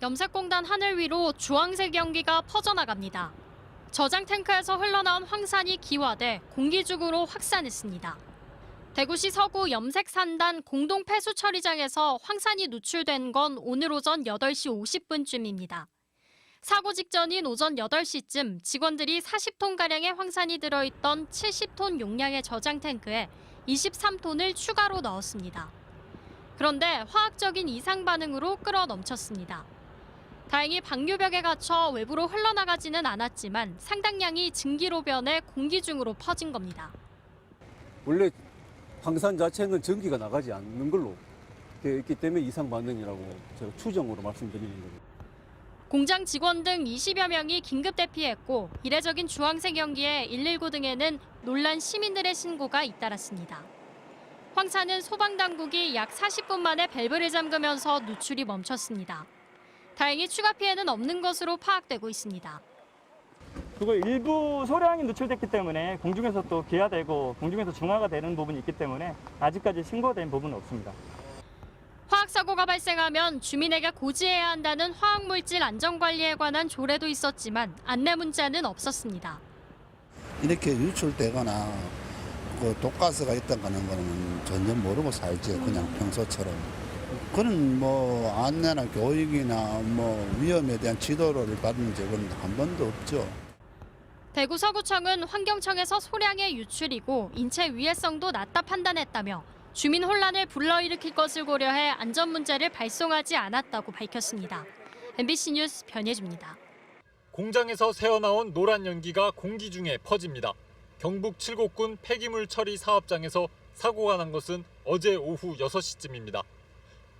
염색공단 하늘 위로 주황색 연기가 퍼져나갑니다. 저장 탱크에서 흘러나온 황산이 기화돼 공기중으로 확산했습니다. 대구시 서구 염색산단 공동폐수처리장에서 황산이 노출된 건 오늘 오전 8시 50분쯤입니다. 사고 직전인 오전 8시쯤 직원들이 40톤가량의 황산이 들어있던 70톤 용량의 저장 탱크에 23톤을 추가로 넣었습니다. 그런데 화학적인 이상 반응으로 끓어 넘쳤습니다. 다행히 방류벽에 갇혀 외부로 흘러나가지는 않았지만 상당량이 증기로 변해 공기 중으로 퍼진 겁니다. 원래 황산 자체는 전기가 나가지 않는 걸로 되어 있기 때문에 이상 반응이라고 제가 추정으로 말씀드리는 겁니다. 공장 직원 등 20여 명이 긴급 대피했고 이례적인 주황색 연기에 119 등에는 놀란 시민들의 신고가 잇따랐습니다. 황산은 소방당국이 약 40분 만에 밸브를 잠그면서 누출이 멈췄습니다. 다행히 추가 피해는 없는 것으로 파악되고 있습니다. 그리고 일부 소량이 누출됐기 때문에 공중에서 또 기화되고 공중에서 중화가 되는 부분이 있기 때문에 아직까지 신고된 부분은 없습니다. 화학사고가 발생하면 주민에게 고지해야 한다는 화학물질 안전관리에 관한 조례도 있었지만 안내 문자는 없었습니다. 이렇게 유출되거나 그 독가스가 있다는 거는 전혀 모르고 살지, 그냥 평소처럼. 그런 뭐 안내나 교육이나 뭐 위험에 대한 지도를 받은 적은 한 번도 없죠. 대구 서구청은 환경청에서 소량의 유출이고 인체 위해성도 낮다 판단했다며 주민 혼란을 불러일으킬 것을 고려해 안전 문제를 발송하지 않았다고 밝혔습니다. MBC 뉴스 변예주입니다. 공장에서 새어나온 노란 연기가 공기 중에 퍼집니다. 경북 칠곡군 폐기물 처리 사업장에서 사고가 난 것은 어제 오후 6시쯤입니다.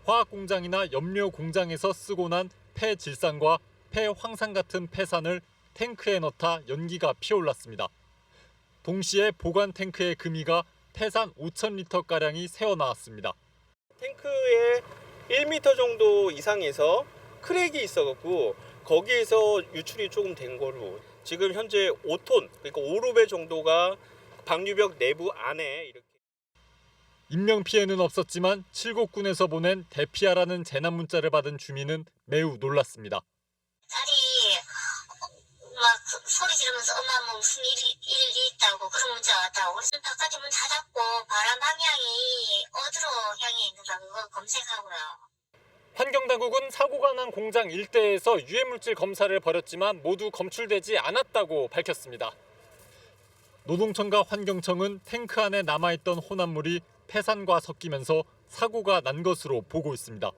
화학공장이나 염료 공장에서 쓰고 난 폐질산과 폐황산 같은 폐산을 탱크에 넣다 연기가 피어올랐습니다. 동시에 보관 탱크의 금이가 폐산 5,000리터가량이 새어나왔습니다. 탱크에 1m 정도 이상에서 크랙이 있어갖고 거기에서 유출이 조금 된 거로 지금 현재 5톤, 그러니까 5루베 정도가 방류벽 내부 안에 이렇게. 인명피해는 없었지만 칠곡군에서 보낸 대피하라는 재난 문자를 받은 주민은 매우 놀랐습니다. 딸이 막 소리 지르면서 엄마 뭐 무슨 일이 있다고 그런 문자가 왔다고. 그래서 바깥에 문 닫았고 바람 방향이 어디로 향해 있는가 그거 검색하고요. 환경당국은 사고가 난 공장 일대에서 유해물질 검사를 벌였지만 모두 검출되지 않았다고 밝혔습니다. 노동청과 환경청은 탱크 안에 남아있던 혼합물이 폐산과 섞이면서 사고가 난 것으로 보고 있습니다.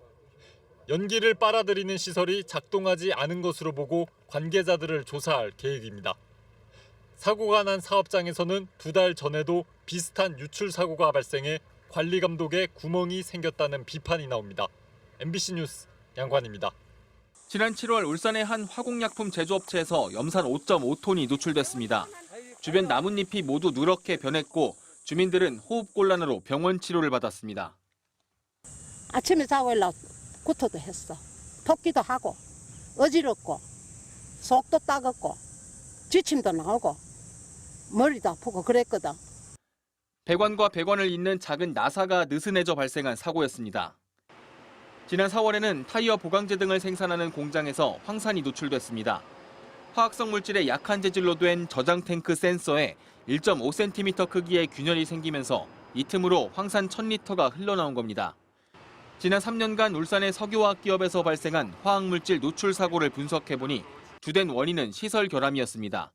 연기를 빨아들이는 시설이 작동하지 않은 것으로 보고 관계자들을 조사할 계획입니다. 사고가 난 사업장에서는 2달 전에도 비슷한 유출 사고가 발생해 관리 감독에 구멍이 생겼다는 비판이 나옵니다. MBC 뉴스 양관입니다. 지난 7월 울산의 한 화공약품 제조업체에서 염산 5.5톤이 노출됐습니다. 주변 나뭇잎이 모두 누렇게 변했고 주민들은 호흡곤란으로 병원 치료를 받았습니다. 아침에 자고 일어나 구토도 했어. 토끼도 하고 어지럽고 속도 따갑고 지침도 나오고 머리도 아프고 그랬거든. 배관과 배관을 잇는 작은 나사가 느슨해져 발생한 사고였습니다. 지난 4월에는 타이어 보강제 등을 생산하는 공장에서 황산이 노출됐습니다. 화학성 물질의 약한 재질로 된 저장 탱크 센서에 1.5cm 크기의 균열이 생기면서 이 틈으로 황산 1000리터가 흘러나온 겁니다. 지난 3년간 울산의 석유화학 기업에서 발생한 화학물질 노출 사고를 분석해보니 주된 원인은 시설 결함이었습니다.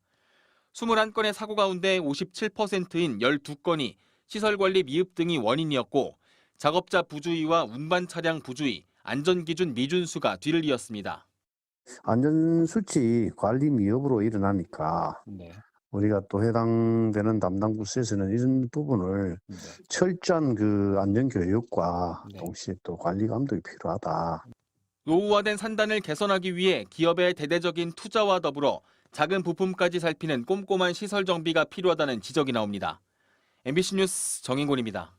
21건의 사고 가운데 57%인 12건이 시설관리 미흡 등이 원인이었고 작업자 부주의와 운반 차량 부주의, 안전기준 미준수가 뒤를 이었습니다. 안전수치 관리 미흡으로 일어나니까 우리가 또 해당되는 담당 부서에서는 이런 부분을 철저한 그 안전교육과 동시에 또 관리 감독이 필요하다. 노후화된 산단을 개선하기 위해 기업의 대대적인 투자와 더불어 작은 부품까지 살피는 꼼꼼한 시설 정비가 필요하다는 지적이 나옵니다. MBC 뉴스 정인곤입니다.